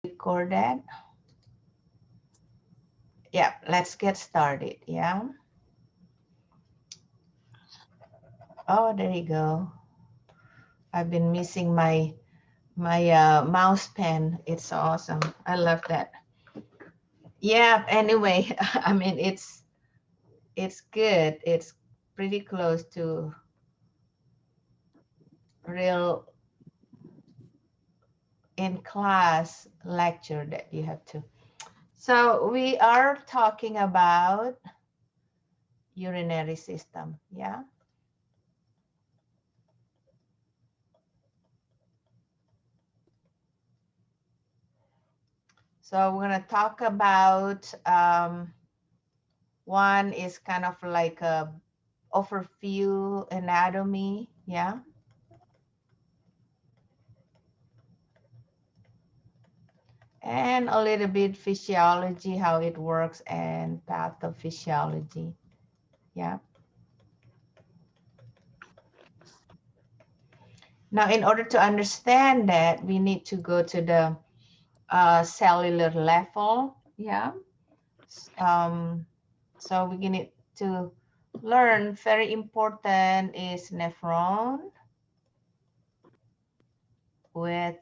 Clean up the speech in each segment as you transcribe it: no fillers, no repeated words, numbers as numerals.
recorded. Yeah, let's get started. Yeah. Oh, there you go. I've been missing my mouse pen. It's awesome. I love that. Yeah. Anyway, I mean it's good. It's pretty close to real in class lecture that you have to. So we are talking about urinary system. Yeah. So we're going to talk about one is kind of like a overview anatomy, yeah. And a little bit physiology, how it works, and pathophysiology, yeah. Now, in order to understand that, we need to go to the cellular level, yeah. So we need to learn, very important is nephron with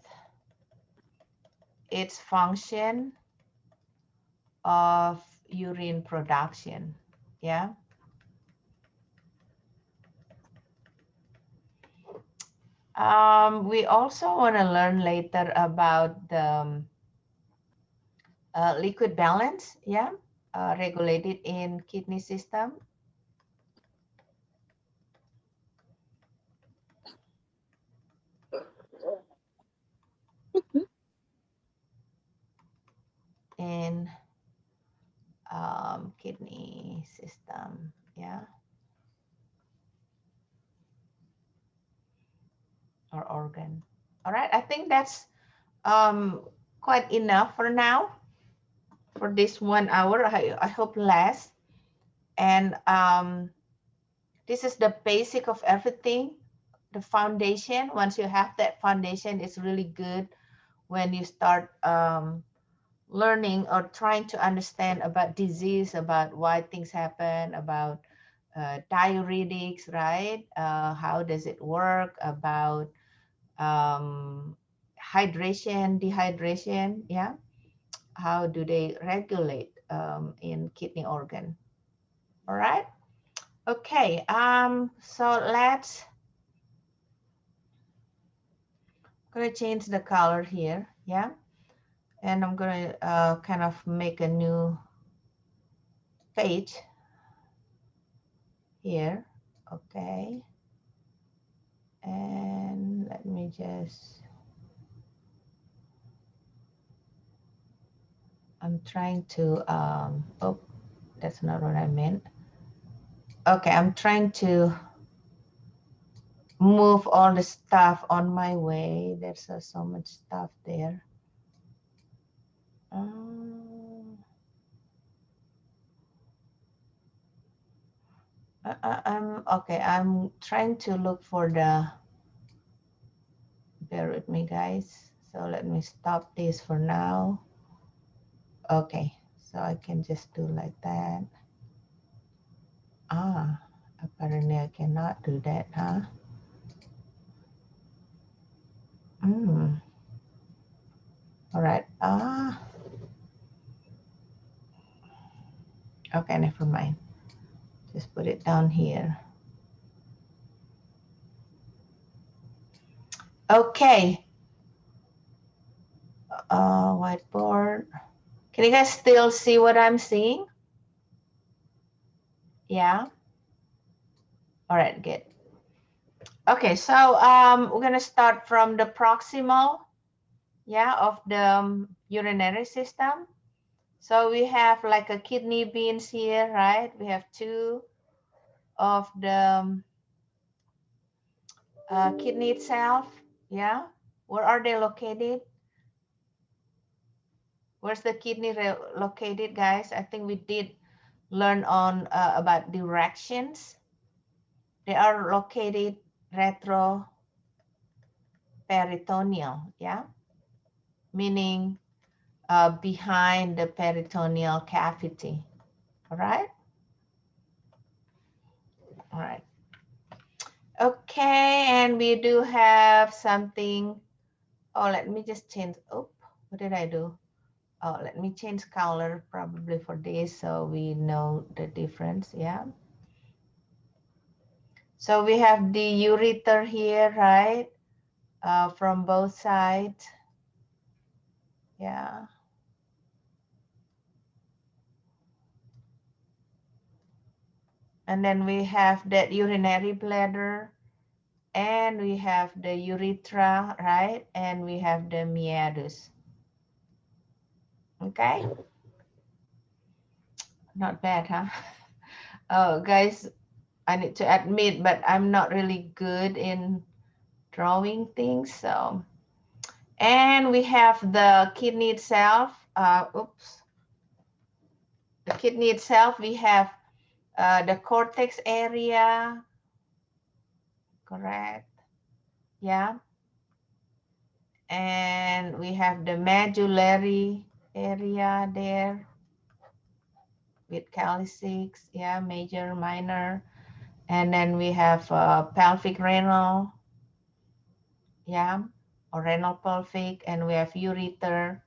its function of urine production, yeah. We also want to learn later about the liquid balance, yeah, regulated in kidney system. In kidney system, yeah, or organ. All right, I think that's quite enough for now, for this 1 hour. I hope less. And this is the basic of everything, the foundation. Once you have that foundation, it's really good when you start learning or trying to understand about disease, about why things happen, about diuretics, right? How does it work? About hydration, dehydration, yeah? How do they regulate in kidney organ? All right. Okay. So let's gonna change the color here, yeah. And I'm gonna kind of make a new page here. Okay. And let me just, I'm trying to, oh, that's not what I meant. Okay, I'm trying to move all the stuff on my way. There's so much stuff there. I'm okay. I'm trying to look for the, bear with me guys. So let me stop this for now. Okay, so I can just do like that. Ah, apparently I cannot do that, huh? All right. Okay, never mind. Just put it down here. Okay. Whiteboard. Can you guys still see what I'm seeing? Yeah. All right, good. Okay, so we're gonna start from the proximal, yeah, of the urinary system. So we have like a kidney beans here, right? We have two of the kidney itself, yeah. Where are they located? Where's the kidney located, guys? I think we did learn on about directions. They are located retroperitoneal, yeah, meaning behind the peritoneal cavity. All right. All right. Okay, and we do have something. Oh, let me just change. Oh, what did I do? Oh, let me change color probably for this so we know the difference. Yeah. So we have the ureter here, right? From both sides. Yeah. And then we have that urinary bladder, and we have the urethra, right? And we have the meatus. Okay. Not bad, huh? Oh, guys, I need to admit, but I'm not really good in drawing things. So, and we have the kidney itself. Oops. The kidney itself, we have the cortex area, correct? Yeah. And we have the medullary area there with calyx, yeah, major, minor. And then we have pelvic renal, yeah, or renal pelvic, and we have ureter.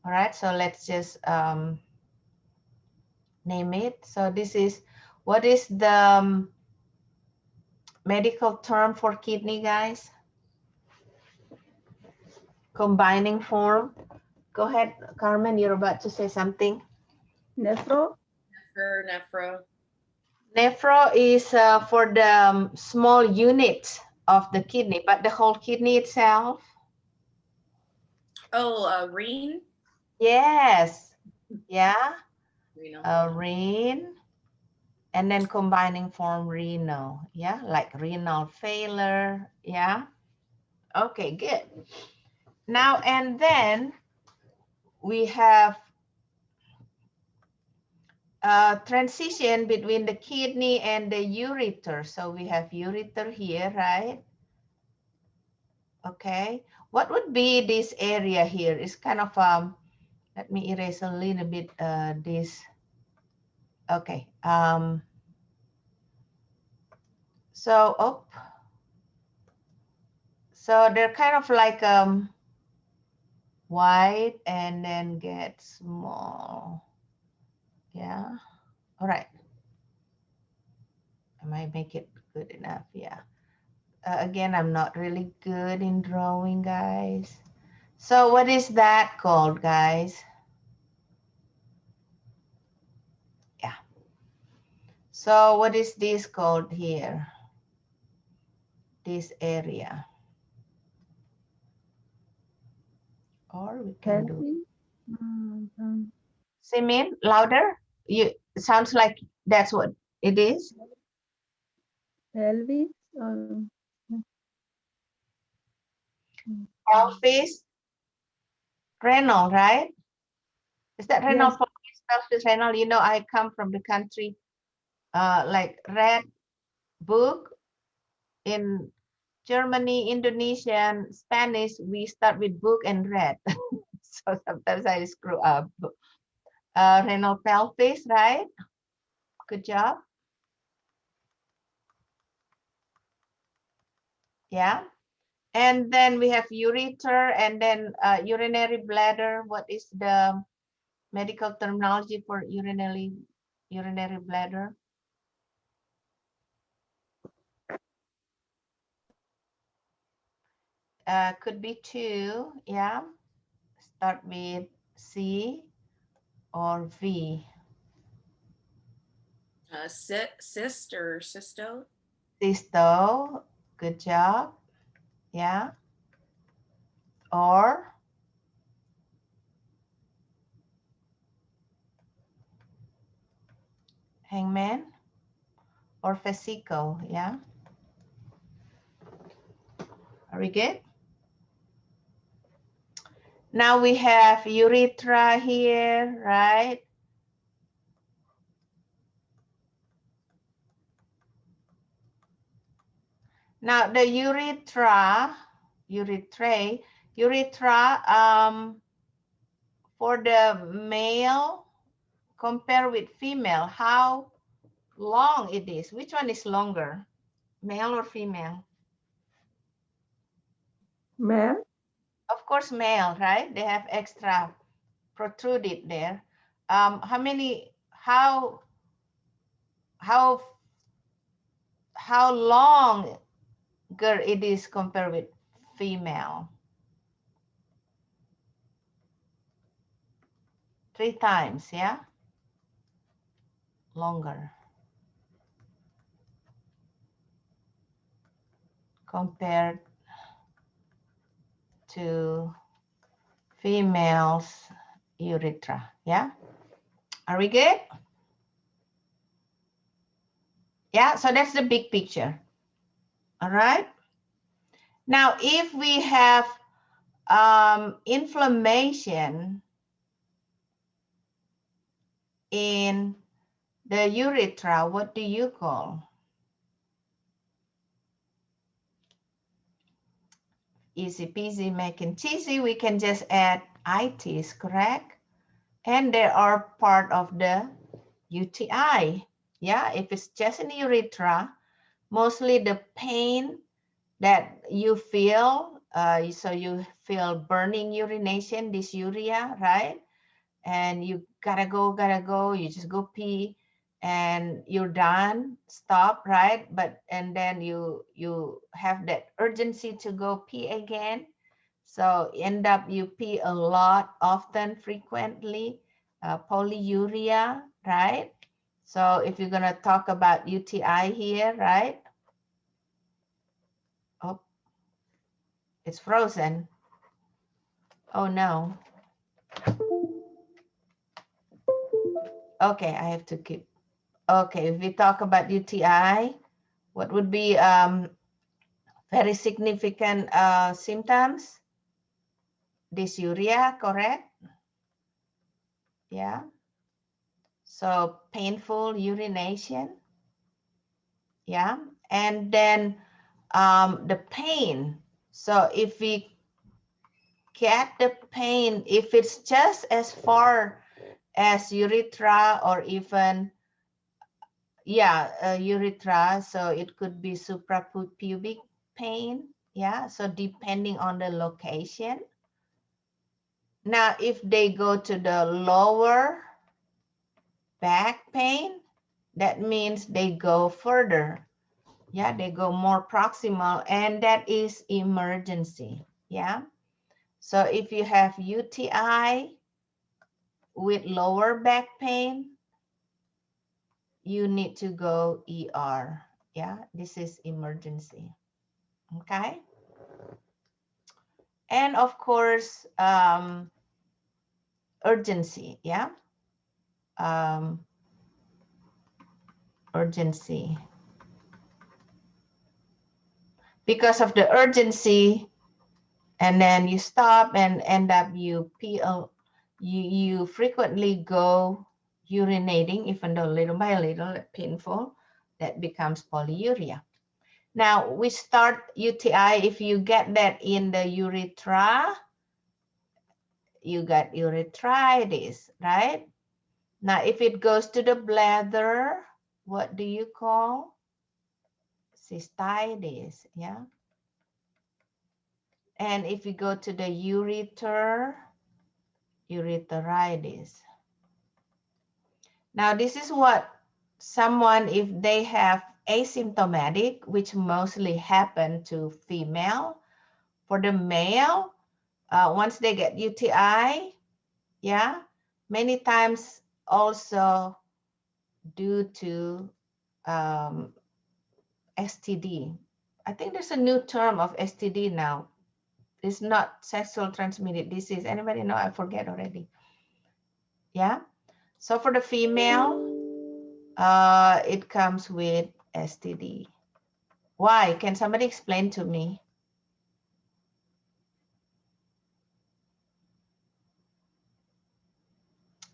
All right, so let's just name it. So this is, what is the medical term for kidney, guys? Combining form. Go ahead, Carmen, you're about to say something. Nephro. Nephro. Nephro is for the small unit of the kidney, but the whole kidney itself. Oh, Reen. Yes. Yeah. Renal. Ren. And then combining form renal. Yeah, like renal failure. Yeah. Okay, good. Now, and then we have transition between the kidney and the ureter. So we have ureter here, right? Okay. What would be this area here? It's kind of, let me erase a little bit this. Okay. So, oh, so they're kind of like wide and then get small. Yeah. All right. I might make it good enough. Yeah. Again, I'm not really good in drawing, guys. So what is that called, guys? Yeah. So what is this called here? This area. Or we can do. Simin, louder. You, it sounds like that's what it is. Pelvis. Pelvis, renal, right? Is that renal? Yes. Pelvis, renal. You know, I come from the country, like red book in Germany, Indonesia, and Spanish. We start with book and red, so sometimes I screw up. Renal pelvis, right? Good job. Yeah. And then we have ureter and then urinary bladder. What is the medical terminology for urinary bladder? Could be two, yeah. Start with C or V. Cyst or cysto. Cysto, good job, yeah. Or hangman or vesicle, yeah. Are we good? Now we have urethra here, right? Now the urethra For the male, compare with female, how long it is. Which one is longer, male or female? Male. Of course, male, right? They have extra protruded there. How longer it is compared with female? 3 times, yeah? Longer compared to female's urethra, yeah? Are we good? Yeah, so that's the big picture. All right. Now, if we have inflammation in the urethra, what do you call? Easy peasy, mac and cheesy. We can just add itis, correct? And they are part of the UTI. Yeah, if it's just in the urethra, mostly the pain that you feel, so you feel burning urination, dysuria, right? And you gotta go, you just go pee and you're done, stop, right? But, and then you have that urgency to go pee again. So end up you pee a lot, often, frequently, polyuria, right? So if you're gonna talk about UTI here, right? Oh, it's frozen. Oh no. Okay, I have to keep. Okay, if we talk about UTI, what would be very significant symptoms? Dysuria, correct? Yeah. So painful urination. Yeah. And then the pain. So if we get the pain, if it's just as far as urethra or even, yeah, urethra, so it could be suprapubic pain. Yeah, so depending on the location. Now, if they go to the lower back pain, that means they go further. Yeah, they go more proximal, and that is emergency. Yeah. So if you have UTI with lower back pain, you need to go ER. Yeah, this is emergency. Okay. And of course, urgency. Yeah. Urgency. Because of the urgency, and then you stop and end up you frequently go urinating, even though little by little painful, that becomes polyuria. Now we start UTI. If you get that in the urethra, you got urethritis, right? Now if it goes to the bladder, what do you call? Cystitis, yeah. And if you go to the ureter, urethritis. Now this is what someone, if they have asymptomatic, which mostly happen to female. For the male, once they get UTI, yeah, many times also due to STD. I think there's a new term of STD now. It's not sexual transmitted disease. Anybody know? I forget already. Yeah. So for the female, it comes with STD. Why? Can somebody explain to me?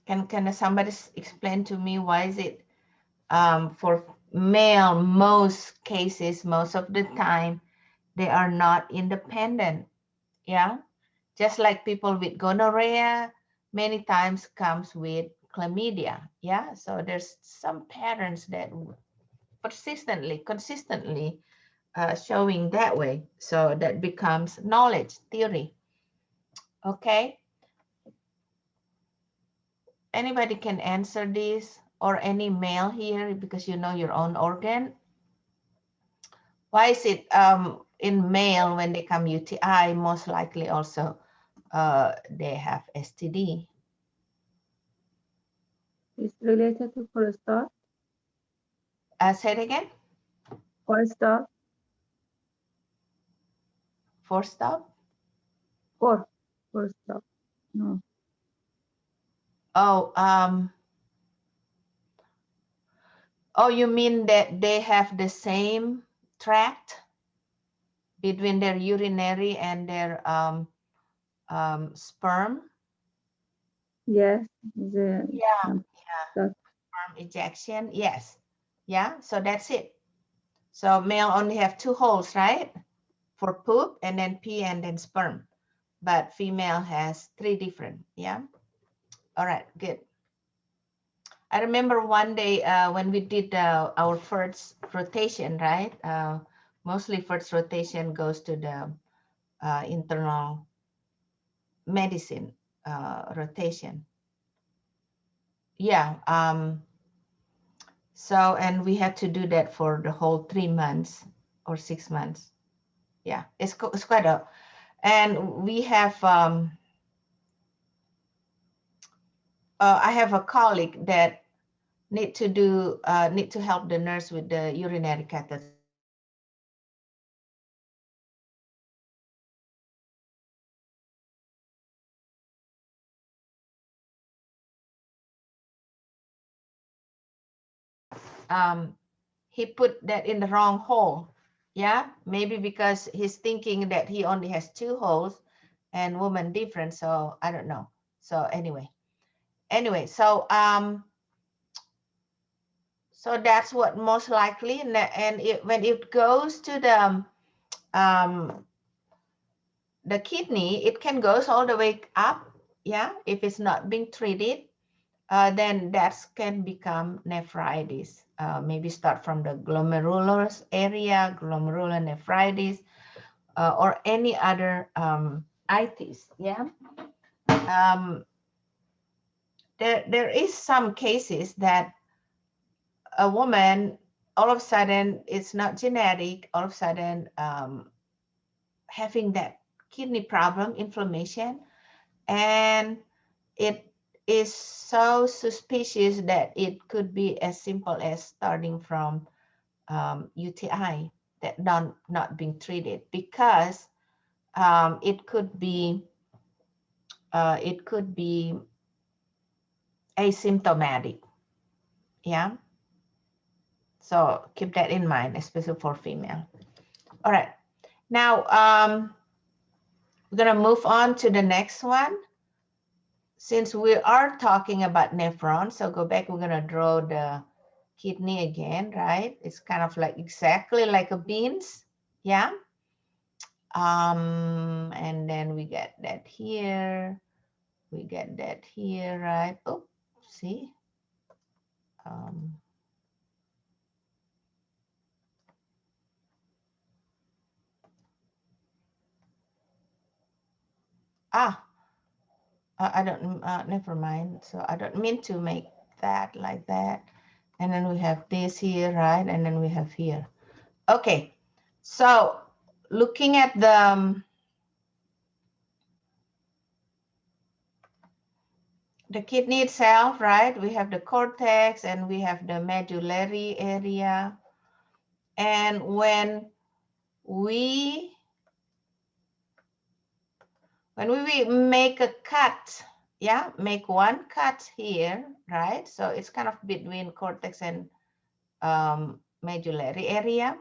Can somebody explain to me why is it for male, most cases, most of the time, they are not independent? Yeah. Just like people with gonorrhea, many times comes with chlamydia. Yeah, so there's some patterns that consistently showing that way. So that becomes knowledge theory. Okay. Anybody can answer this, or any male here, because you know your own organ. Why is it in male when they come UTI, most likely also they have STD? It's related to prostate. Say it again. Prostate. Stop. Prostate. No. Oh, oh, you mean that they have the same tract between their urinary and their sperm? Yes. The Yeah, that sperm ejection. Yes. Yeah, so that's it. So male only have 2 holes, right? For poop and then pee and then sperm. But female has 3 different. Yeah. All right, good. I remember one day when we did our first rotation, right? Mostly first rotation goes to the internal medicine rotation. Yeah. So, and we had to do that for the whole 3 months or 6 months. Yeah, it's quite a, and we have, I have a colleague that need to help the nurse with the urinary catheterization. He put that in the wrong hole. Yeah, maybe because he's thinking that he only has 2 holes and woman different. So I don't know. So anyway, so so that's what most likely, and when it goes to the kidney, it can goes all the way up. Yeah, if it's not being treated, then that can become nephritis. Maybe start from the glomerulus area, glomerular nephritis, or any other itis. Yeah. There is some cases that a woman all of a sudden, it's not genetic, all of a sudden having that kidney problem, inflammation, and it is so suspicious that it could be as simple as starting from UTI that not being treated, because it could be asymptomatic. Yeah. So keep that in mind, especially for female. All right. Now we're gonna move on to the next one. Since we are talking about nephron, so go back, we're gonna draw the kidney again, right? It's kind of like exactly like a beans. Yeah. And then we get that here. We get that here, right? Oh, see. I don't, never mind. So I don't mean to make that like that. And then we have this here, right? And then we have here. Okay. So looking at the kidney itself, right? We have the cortex and we have the medullary area. And when we make a cut, yeah, make one cut here, right? So it's kind of between cortex and medullary area.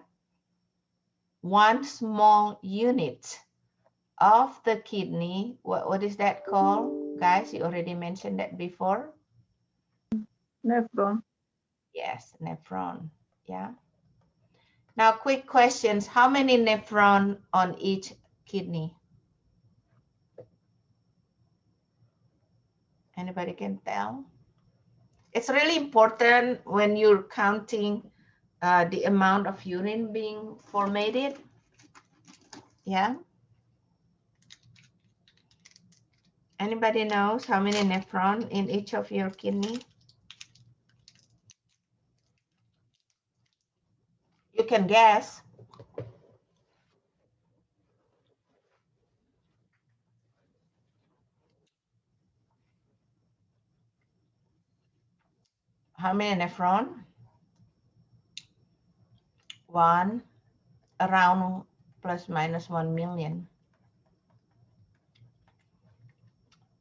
One small unit of the kidney, what is that called? Guys, you already mentioned that before. nephron. Yes, nephron. Yeah. Now, quick questions. How many nephron on each kidney? Anybody can tell? It's really important when you're counting the amount of urine being formatted. Yeah. Anybody knows how many nephron in each of your kidney? You can guess. How many nephron? One, around plus minus 1 million.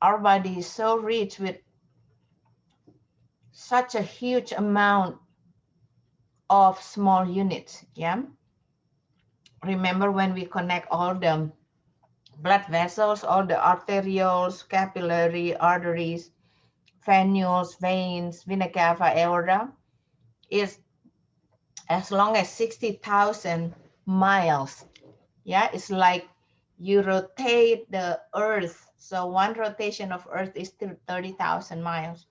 Our body is so rich with such a huge amount of small units. Yeah. Remember when we connect all the blood vessels, all the arterioles, capillary arteries, venules, veins, vena cava, aorta, is as long as 60,000 miles. Yeah, it's like you rotate the earth. So one rotation of earth is 30,000 miles.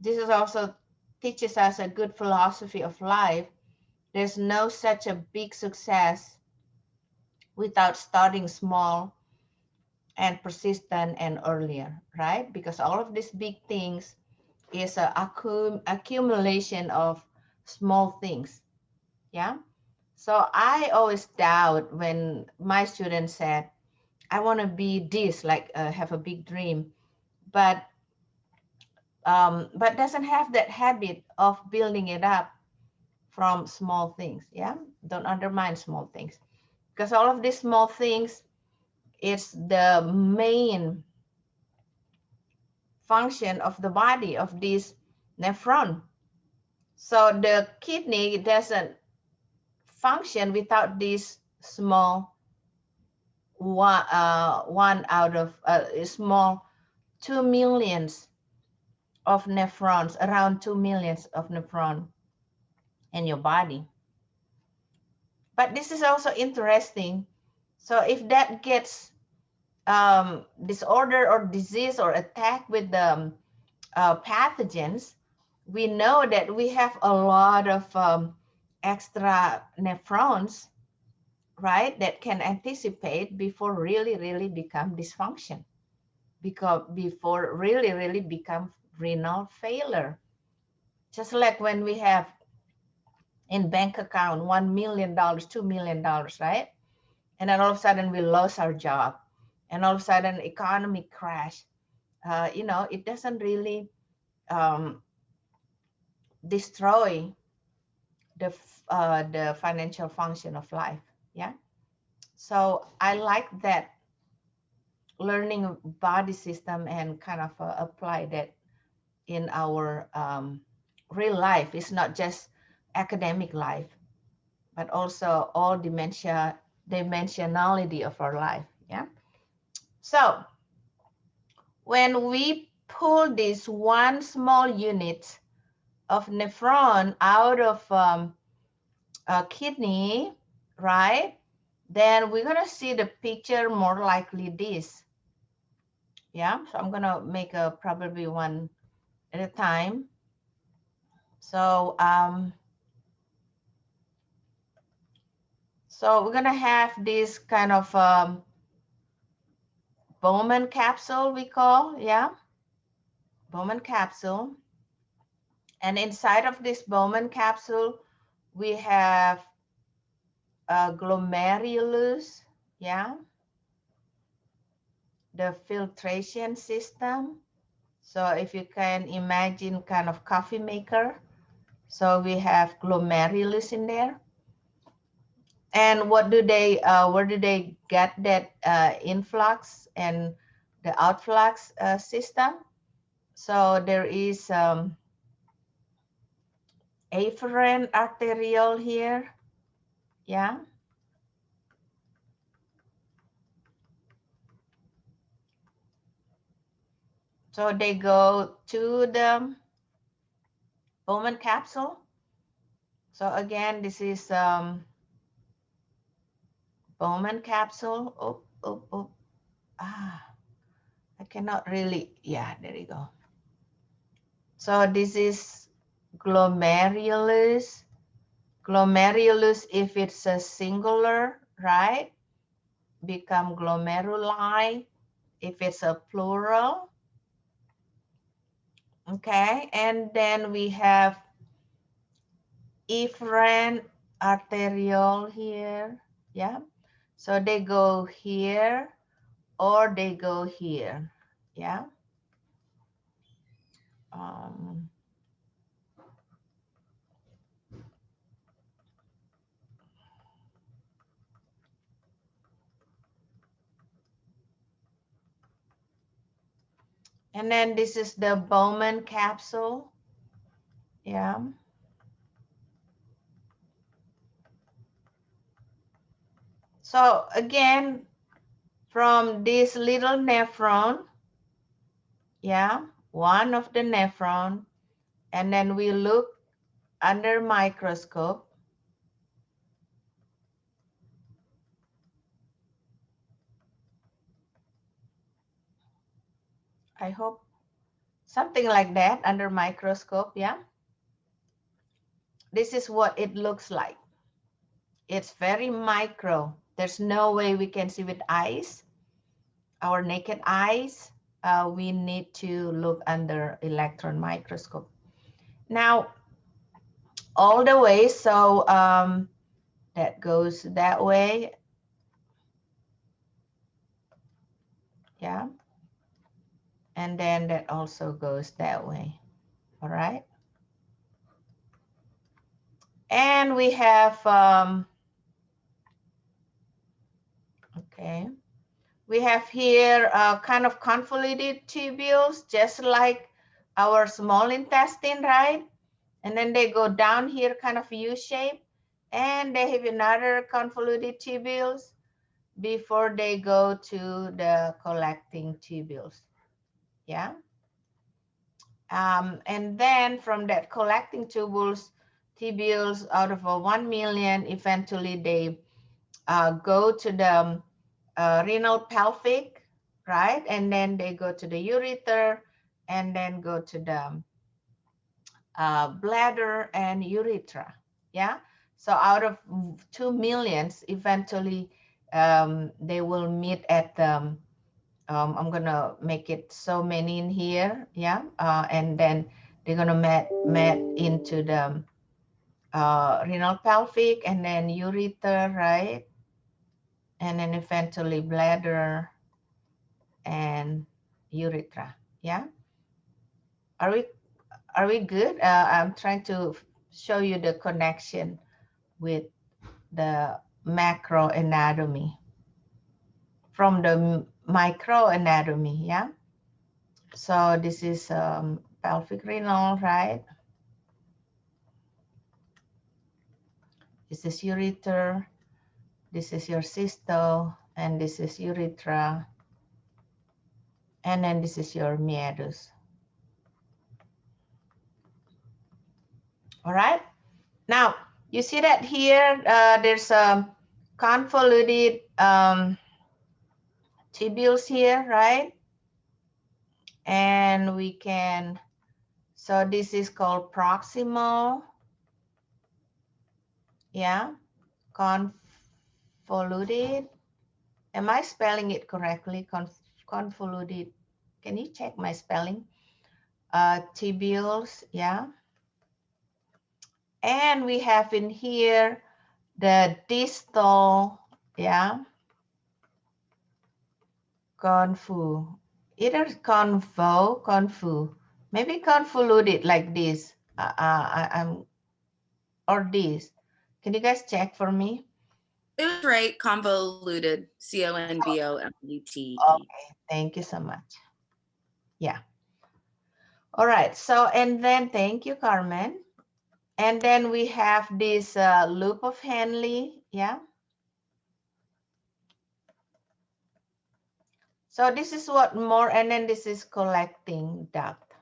This is also teaches us a good philosophy of life. There's no such a big success without starting small and persistent and earlier, right? Because all of these big things is a accumulation of small things. Yeah. So I always doubt when my students said, I want to be this, like have a big dream, but doesn't have that habit of building it up from small things. Yeah. Don't undermine small things, because all of these small things is the main function of the body of this nephron. So the kidney doesn't function without this small one out of a small 2 millions of nephrons, around 2 millions of nephrons in your body. But this is also interesting. So if that gets disorder or disease or attack with the pathogens, we know that we have a lot of extra nephrons, right, that can anticipate before really become dysfunction, because before really become renal failure. Just like when we have in bank account $1 million, $2 million, right? And then all of a sudden we lost our job, and all of a sudden economy crash. It doesn't really destroy the financial function of life. Yeah. So I like that, learning body system and kind of apply that in our real life. It's not just academic life, but also all dimensionality of our life. Yeah. So when we pull this one small unit of nephron out of a kidney, right? Then we're gonna see the picture more likely this. Yeah, so I'm gonna make a probably one at a time. So we're gonna have this kind of Bowman capsule, we call, yeah, Bowman capsule. And inside of this Bowman capsule, we have a glomerulus, yeah, the filtration system. So if you can imagine kind of coffee maker, so we have glomerulus in there. And what do they, where do they get that influx and the outflux system? So there is afferent arteriole here, yeah. So they go to the Bowman capsule. So again, this is Bowman capsule. Oh, oh, oh. Ah. I cannot really, yeah, there you go. So this is glomerulus. Glomerulus, if it's a singular, right? Become glomeruli. If it's a plural, okay. And then we have efferent arteriole here, yeah. So they go here or they go here, yeah. Um, and then this is the Bowman capsule, yeah. So again, from this little nephron, yeah, one of the nephron, and then we look under microscope. I hope something like that under microscope, yeah. This is what it looks like. It's very micro. There's no way we can see with eyes, our naked eyes. We need to look under electron microscope. Now, all the way, so that goes that way. Yeah. And then that also goes that way. All right. And we have, okay. We have here kind of convoluted tubules, just like our small intestine, right? And then they go down here, kind of U-shape, and they have another convoluted tubules before they go to the collecting tubules, yeah? And then from that collecting tubules out of a 1 million, eventually they go to the renal pelvic, right? And then they go to the ureter and then go to the bladder and urethra, yeah? So out of 2 millions, eventually they will meet at the, I'm gonna make it so many in here, yeah? And then they're gonna met into the renal pelvic and then ureter, right? And then eventually bladder and urethra, yeah? Are we good? I'm trying to show you the connection with the macro anatomy from the micro anatomy, yeah? So this is pelvic renal, right? This is ureter, this is your cystal, and this is urethra, and then this is your meatus. All right. Now, you see that here, there's a convoluted tubules here, right? And we can, so this is called proximal, yeah, convoluted. Am I spelling it correctly? Convoluted. Can you check my spelling? Tubules, yeah. And we have in here the distal, yeah, either confu, maybe convoluted like this, or this. Can you guys check for me? It was right. Convoluted. CONVOLUTED. Okay, thank you so much. Yeah. All right, so, and then thank you, Carmen. And then we have this loop of Henle, yeah. So this is what more, and then this is collecting duct.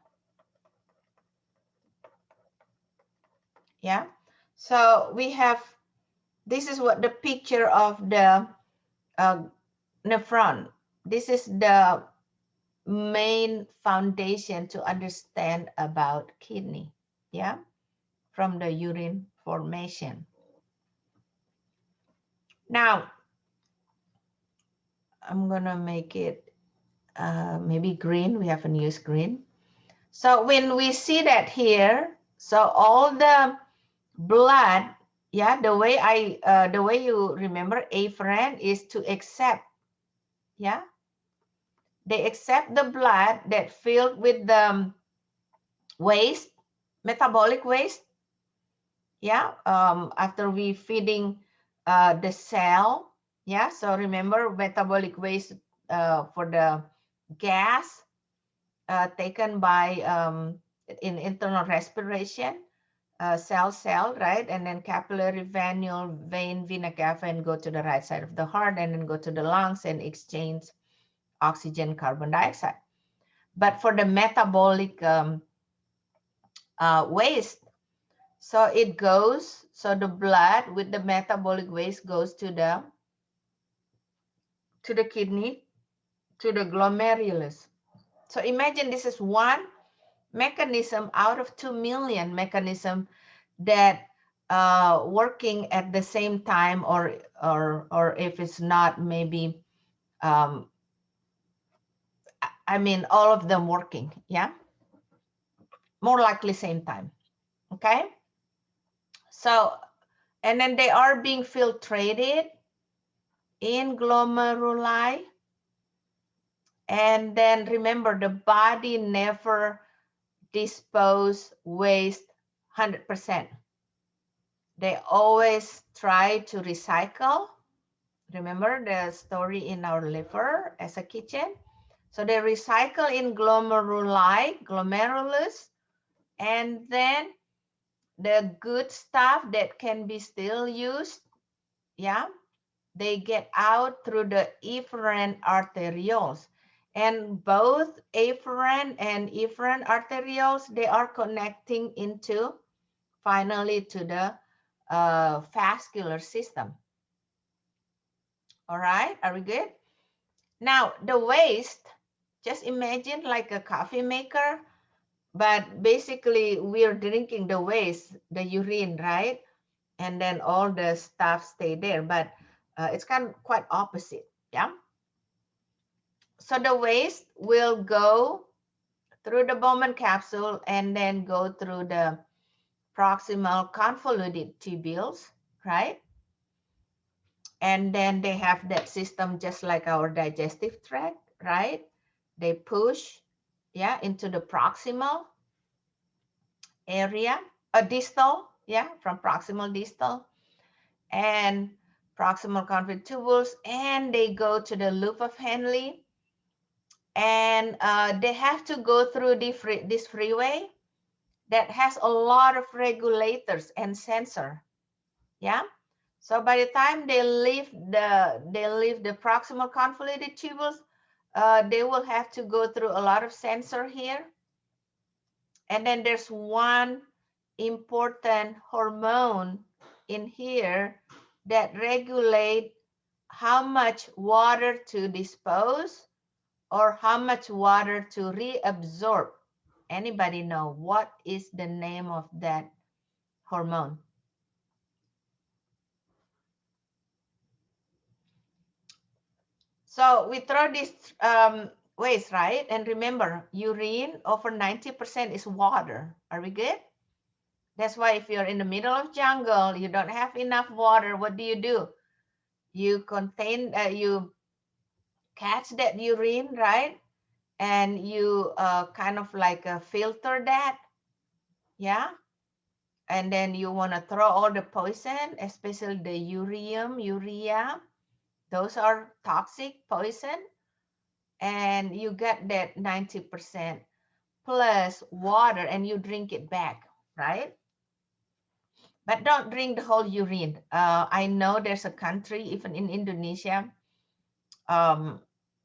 Yeah. So we have, this is what the picture of the nephron. This is the main foundation to understand about kidney, yeah, from the urine formation. Now, I'm gonna make it maybe green. We haven't used green. So when we see that here, so all the blood, yeah, the way you remember afferent is to accept, yeah, they accept the blood that filled with the waste, metabolic waste, yeah, after we feeding the cell, yeah. So remember metabolic waste for the gas taken by in internal respiration, cell, right? And then capillary, venule, vein, vena cava, and go to the right side of the heart, and then go to the lungs and exchange oxygen, carbon dioxide. But for the metabolic waste, so it goes, so the blood with the metabolic waste goes to the kidney, to the glomerulus. So imagine this is one mechanism out of 2 million mechanism that working at the same time, or if it's not, maybe I mean all of them working, yeah, more likely same time. Okay, so and then they are being filtrated in glomeruli. And then remember, the body never dispose waste 100%. They always try to recycle. Remember the story in our liver as a kitchen? So they recycle in glomerulus, and then the good stuff that can be still used, yeah, they get out through the efferent arterioles. And both afferent and efferent arterioles, they are connecting into, finally, to the vascular system. All right, are we good? Now, the waste, just imagine like a coffee maker, but basically we're drinking the waste, the urine, right? And then all the stuff stay there, but it's kind of quite opposite, yeah? So the waste will go through the Bowman capsule and then go through the proximal convoluted tubules, right? And then they have that system just like our digestive tract, right? They push, yeah, into the proximal area, a distal, yeah, from proximal distal and proximal convoluted tubules, and they go to the loop of Henle, and they have to go through this freeway that has a lot of regulators and sensor, yeah. So by the time they leave the proximal convoluted tubules, they will have to go through a lot of sensor here. And then there's one important hormone in here that regulate how much water to dispose or how much water to reabsorb. Anybody know what is the name of that hormone? So we throw this waste, right? And remember, urine over 90% is water. Are we good? That's why if you're in the middle of jungle, you don't have enough water, what do? You catch that urine, right? And you kind of like filter that, yeah? And then you want to throw all the poison, especially the urea. Those are toxic poison. And you get that 90% plus water, and you drink it back, right? But don't drink the whole urine. I know there's a country, even in Indonesia,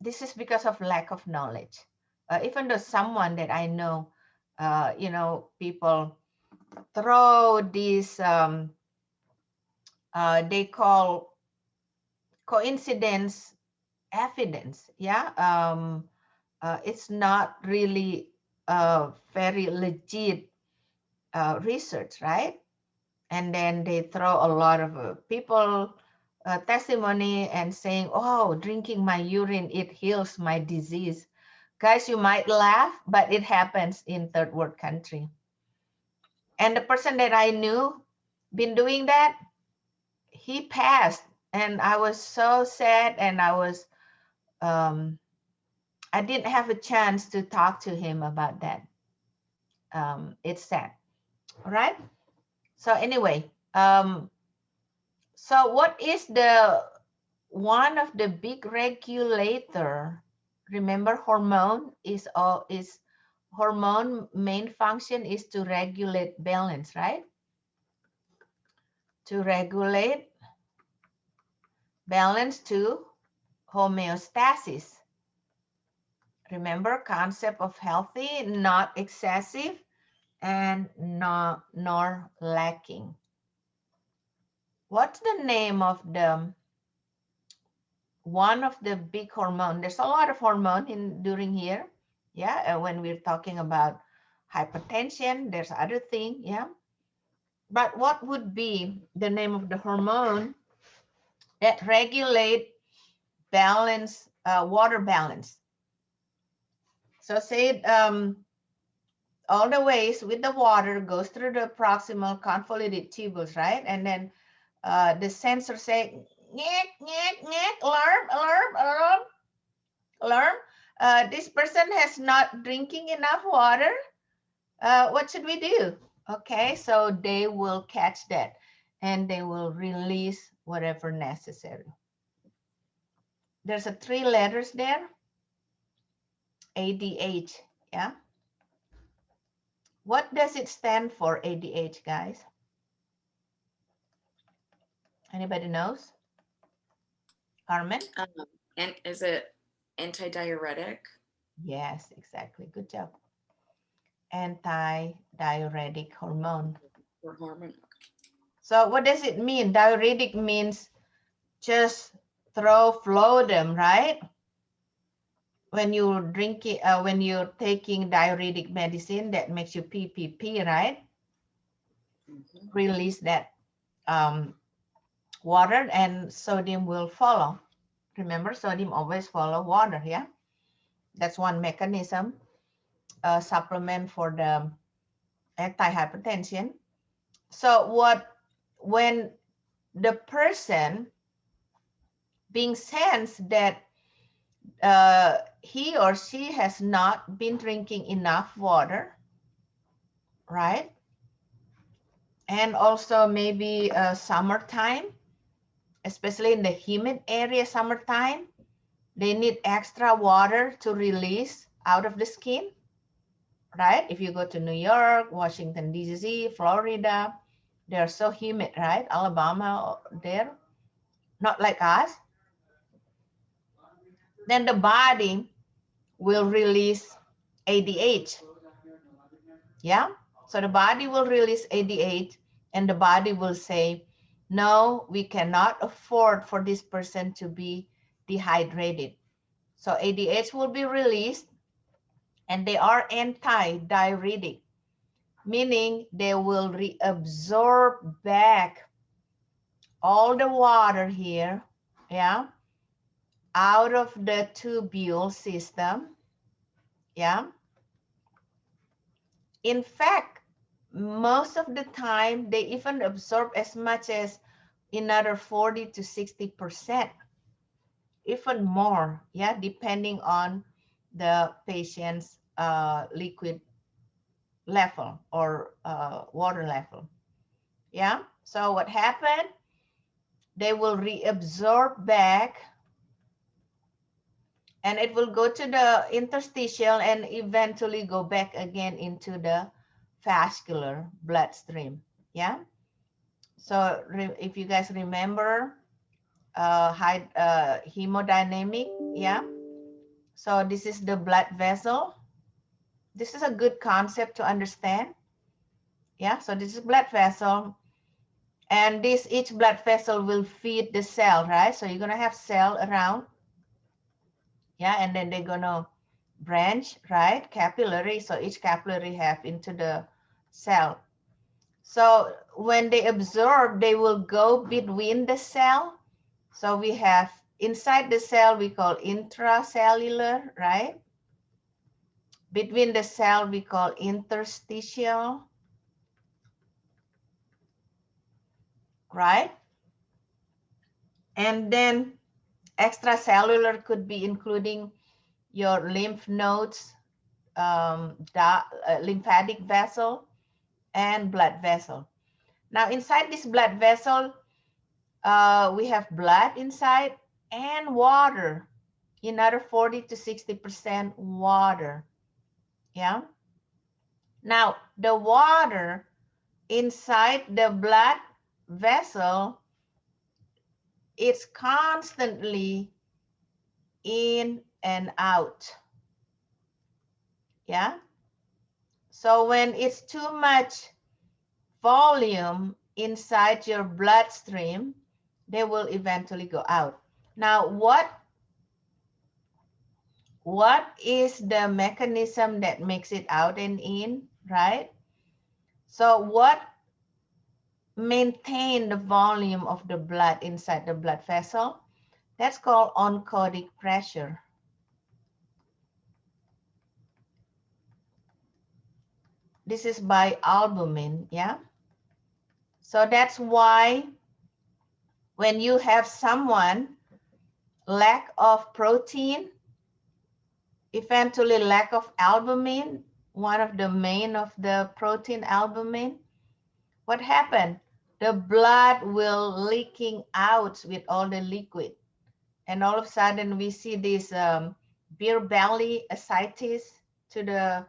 this is because of lack of knowledge. Even though someone that I know, people throw these, they call coincidence evidence, yeah, it's not really very legit research, right? And then they throw a lot of people testimony and saying, oh, drinking my urine, it heals my disease. Guys, you might laugh, but it happens in third world country. And the person that I knew been doing that, he passed. And I was so sad, and I didn't have a chance to talk to him about that. It's sad. All right. So anyway, so what is the one of the big regulator? Remember, hormone is hormone main function is to regulate balance, right? To regulate balance to homeostasis. Remember, concept of healthy, not excessive, and nor lacking. What's the name of the one of the big hormone? There's a lot of hormone during here. Yeah, when we're talking about hypertension, there's other thing. Yeah, but what would be the name of the hormone that regulate balance, water balance? So say it, all the ways with the water goes through the proximal convoluted tubules, right? And then the sensor say, nyek, nyek, nyek, alarm, alarm, alarm, alarm. This person has not drinking enough water. What should we do? Okay, so they will catch that and they will release whatever necessary. There's a 3 letters there, ADH, yeah? What does it stand for, ADH, guys? Anybody knows? Carmen? And is it antidiuretic? Yes, exactly. Good job. Anti-diuretic hormone. Or hormone? So what does it mean? Diuretic means just flow them, right? When you drink it, when you're taking diuretic medicine, that makes you pee, right? Mm-hmm. Release that water, and sodium will follow. Remember, sodium always follow water, yeah? That's one mechanism, supplement for the anti-hypertension. So when the person being sensed that he or she has not been drinking enough water, right? And also maybe summertime, especially in the humid area, summertime, they need extra water to release out of the skin, right? If you go to New York, Washington, D.C., Florida, they're so humid, right? Alabama, there, not like us. Then the body will release ADH. Yeah, so the body will release ADH, and the body will say, no, we cannot afford for this person to be dehydrated. So ADH will be released, and they are anti-diuretic, meaning they will reabsorb back all the water here, yeah, out of the tubule system, yeah. In fact, most of the time, they even absorb as much as another 40 to 60%, even more, yeah, depending on the patient's liquid level or water level, yeah. So what happened? They will reabsorb back, and it will go to the interstitial and eventually go back again into the vascular bloodstream, yeah. So if you guys remember hemodynamic, yeah. So this is the blood vessel. This is a good concept to understand. Yeah, so this is blood vessel, and each blood vessel will feed the cell, right? So you're gonna have cell around, yeah, and then they're gonna branch, right? Capillary. So each capillary have into the cell. So when they absorb, they will go between the cell. So we have inside the cell, we call intracellular, right? Between the cell, we call interstitial, right? And then extracellular could be including your lymph nodes, lymphatic vessel, and blood vessel. Now inside this blood vessel, we have blood inside and water, another 40 to 60% water. Yeah. Now the water inside the blood vessel, it's constantly in and out. Yeah. So when it's too much volume inside your bloodstream, they will eventually go out. Now, what is the mechanism that makes it out and in, right? So what maintain the volume of the blood inside the blood vessel? That's called oncotic pressure. This is by albumin, yeah? So that's why when you have someone lack of protein, eventually lack of albumin, one of the main of the protein albumin, what happened? The blood will leaking out with all the liquid. And all of a sudden we see this beer belly ascites to the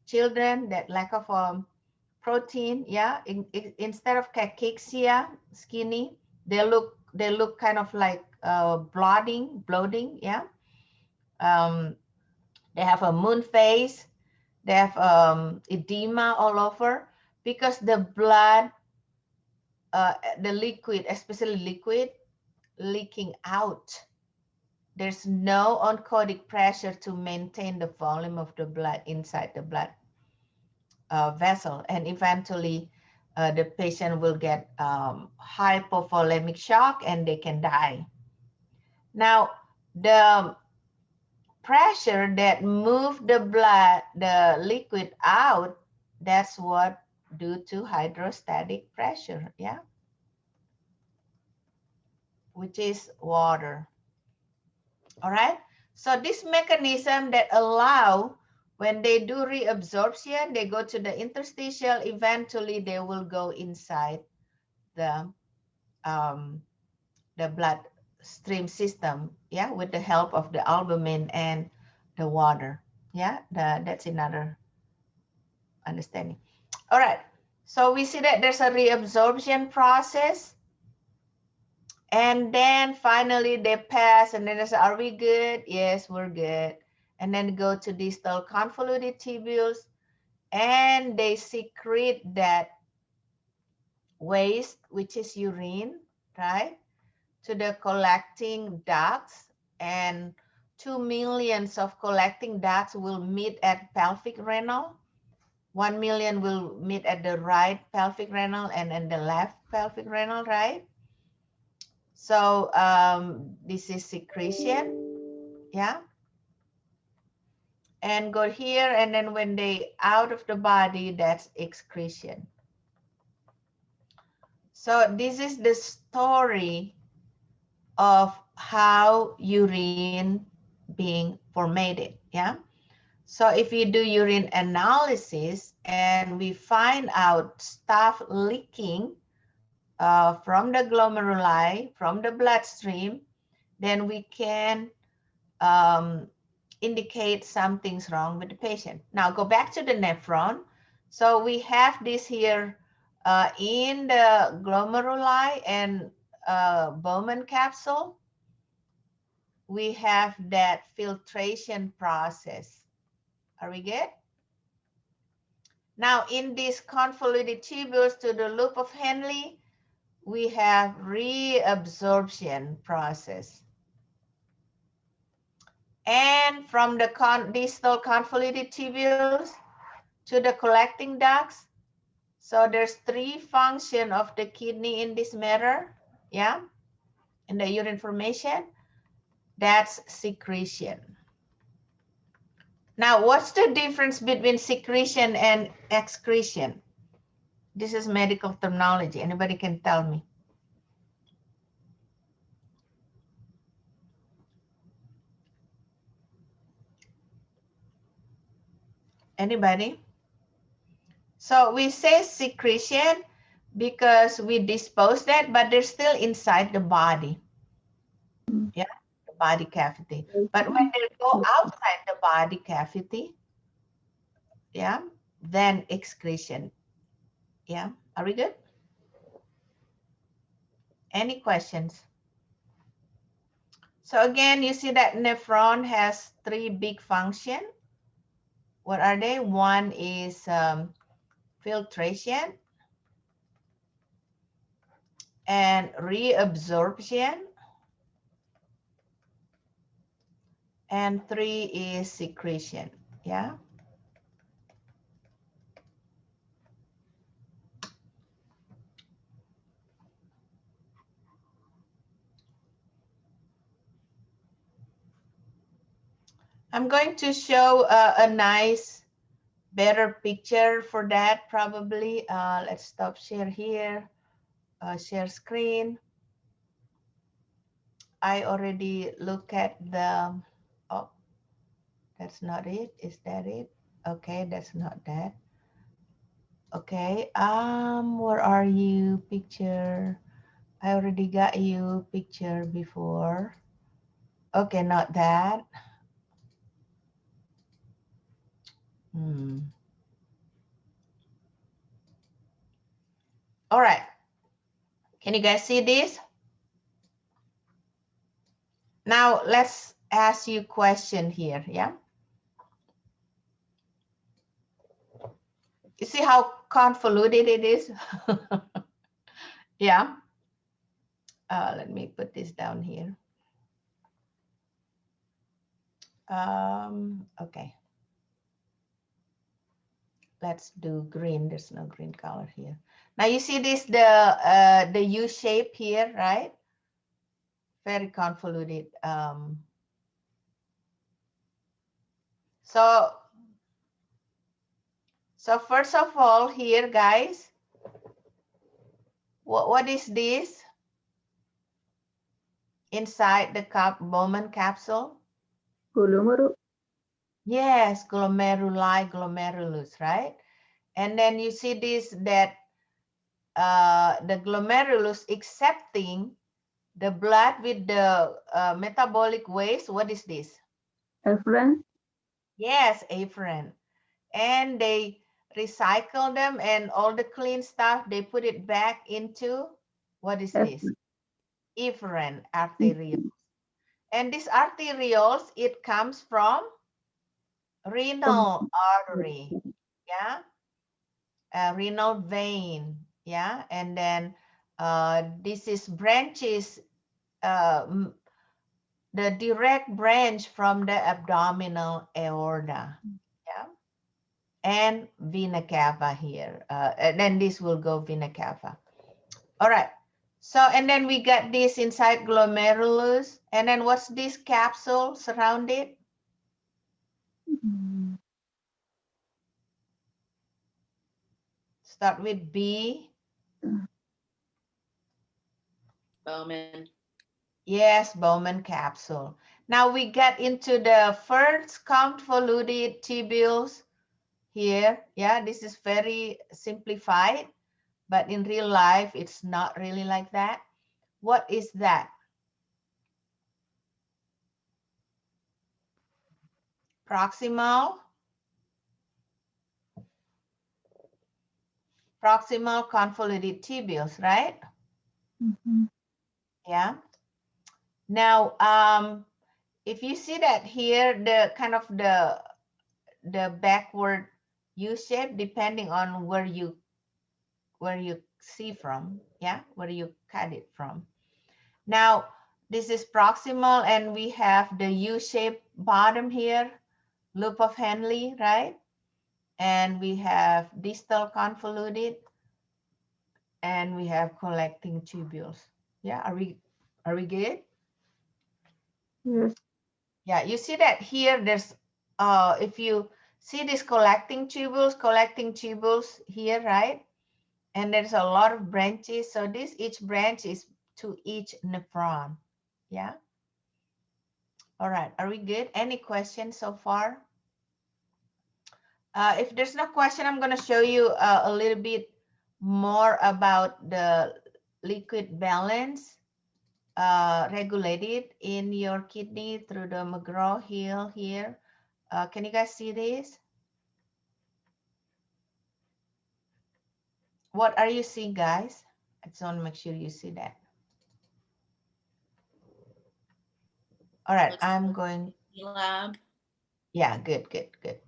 children, that lack of protein, yeah. Instead of cachexia, skinny, they look kind of like bloating, yeah. They have a moon face, they have edema all over because the blood, the liquid, especially liquid, leaking out. There's no oncotic pressure to maintain the volume of the blood inside the blood vessel, and eventually the patient will get hypovolemic shock and they can die. Now, the pressure that move the blood, the liquid out, that's what due to hydrostatic pressure, yeah, which is water. All right. So this mechanism that allow when they do reabsorption, they go to the interstitial, eventually they will go inside the bloodstream system, yeah, with the help of the albumin and the water. Yeah, that's another understanding. All right. So we see that there's a reabsorption process. And then finally they pass and then they say, are we good? Yes, we're good. And then go to distal convoluted tubules and they secrete that waste, which is urine, right, to the collecting ducts, and 2 million of collecting ducts will meet at pelvic renal. 1 million will meet at the right pelvic renal and then the left pelvic renal, right? So this is secretion, yeah. And go here, and then when they out of the body, that's excretion. So this is the story of how urine being formatted, yeah. So if you do urine analysis and we find out stuff leaking from the glomeruli, from the bloodstream, then we can indicate something's wrong with the patient. Now go back to the nephron. So we have this here in the glomeruli and Bowman capsule. We have that filtration process. Are we good? Now in these convoluted tubules to the loop of Henle, we have reabsorption process. And from the distal convoluted tubules to the collecting ducts. So there's 3 functions of the kidney in this matter, yeah, in the urine formation. That's secretion. Now, what's the difference between secretion and excretion? This is medical terminology. Anybody can tell me? Anybody? So we say secretion because we dispose that, but they're still inside the body. Yeah, the body cavity. But when they go outside the body cavity, yeah, then excretion. Yeah, are we good? Any questions? So again, you see that nephron has 3 big functions. What are they? One is filtration and reabsorption, and 3 is secretion. Yeah. I'm going to show a nice, better picture for that probably. Let's stop share here, share screen. I already look at the, oh, that's not it. Is that it? Okay, that's not that. Okay, where are you, picture? I already got you picture before. Okay, not that. All right. Can you guys see this? Now let's ask you a question here, yeah? You see how convoluted it is? Yeah. Let me put this down here. Okay. Let's do green. There's no green color here. Now you see this, the U shape here, right? Very convoluted. So first of all here, guys, what is this inside the Bowman capsule? Glomerulus. Yes, glomeruli, glomerulus, right? And then you see this, that the glomerulus accepting the blood with the metabolic waste. What is this? Afferent. Yes, afferent. And they recycle them, and all the clean stuff, they put it back into, what is this? Efferent arterioles. And these arterioles, it comes from renal artery, yeah, renal vein, yeah, and then this is branches, the direct branch from the abdominal aorta, yeah, and vena cava here, and then this will go vena cava. All right, so and then we got this inside glomerulus, and then what's this capsule surrounded? Start with B. Bowman. Yes, Bowman capsule. Now we get into the first convoluted tubules here. Yeah, this is very simplified, but in real life, it's not really like that. What is that? Proximal convoluted tubules, right? Yeah. Now, if you see that here, the kind of the backward U shape, depending on where you see from, yeah, where you cut it from. Now, This is proximal, and we have the U-shaped bottom here, loop of Henle, right? And we have distal convoluted, and we have collecting tubules. Yeah, are we good? Yes. Yeah, you see that here, there's, if you see these collecting tubules here, right? And there's a lot of branches. So this, each branch is to each nephron. Yeah. All right, are we good? Any questions so far? If there's no question, I'm going to show you a little bit more about the liquid balance regulated in your kidney through the McGraw-Hill here. Can you guys see this? What are you seeing, guys? I just want to make sure you see that. All right, Looks I'm like going. the lab. Yeah, good, good, good.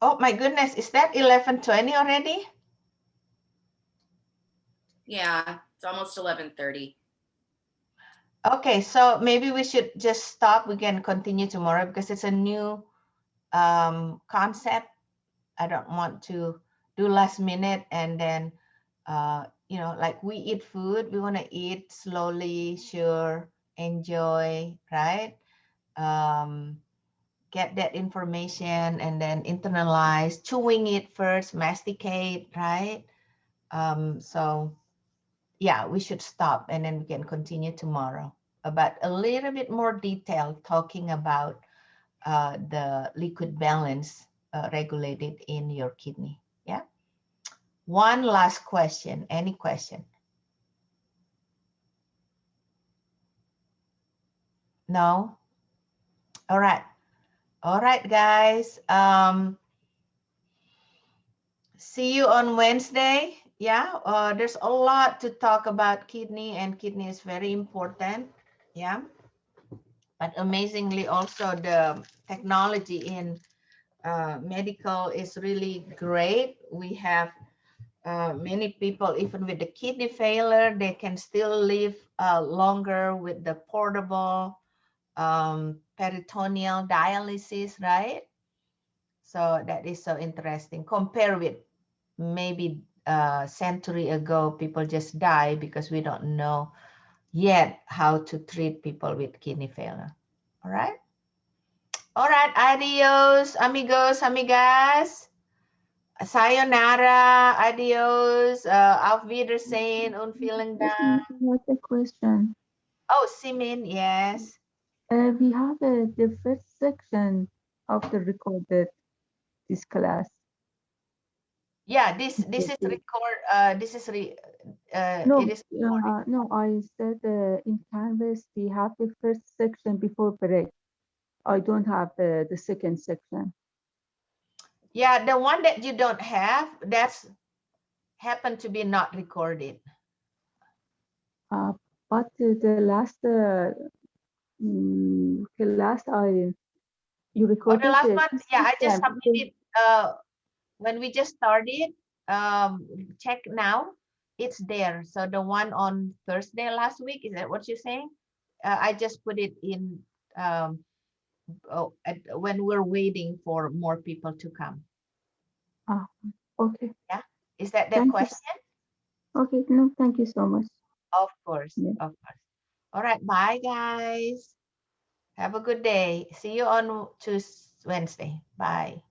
Oh my goodness, is that 11:20 already? Yeah, it's almost 11:30. Okay, so maybe we should just stop. We can continue tomorrow because it's a new concept. I don't want to do last minute and then, you know, like we eat food, we want to eat slowly, sure, enjoy, right? Get that information and then internalize, chewing it first, masticate, right? So yeah, we should stop and then we can continue tomorrow about a little bit more detail talking about the liquid balance regulated in your kidney. Yeah. One last question. Any question? No? All right. All right, guys. See you on Wednesday. Yeah. There's a lot to talk about kidney, and kidney is very important. Yeah. But amazingly, also the technology in medical is really great. We have many people, even with the kidney failure, they can still live longer with the portable peritoneal dialysis, right? So that is so interesting. Compare with maybe a century ago, people just die because we don't know yet how to treat people with kidney failure. All right. All right. Adios, amigos, amigas. Sayonara, adios, auf Wiedersehen und vielen Dank. What's the question? Oh, Simin, yes. We have the first section of the recorded this class. Yeah, this is record. No, It is recording. no. I said in Canvas we have the first section before break. I don't have the second section. Yeah, the one that you don't have, that's happened to be not recorded. But the last class you Oh, the recorded last the one, yeah, I just system. submitted when we just started. Check now, it's there. So the one on Thursday last week, is that what you're saying? I just put it in when we're waiting for more people to come. Ah, okay. Yeah, is that the Thank question? you. Okay, no, thank you so much. Of course, Yeah. of course. All right, bye guys. Have a good day. See you on Tuesday, Wednesday. Bye.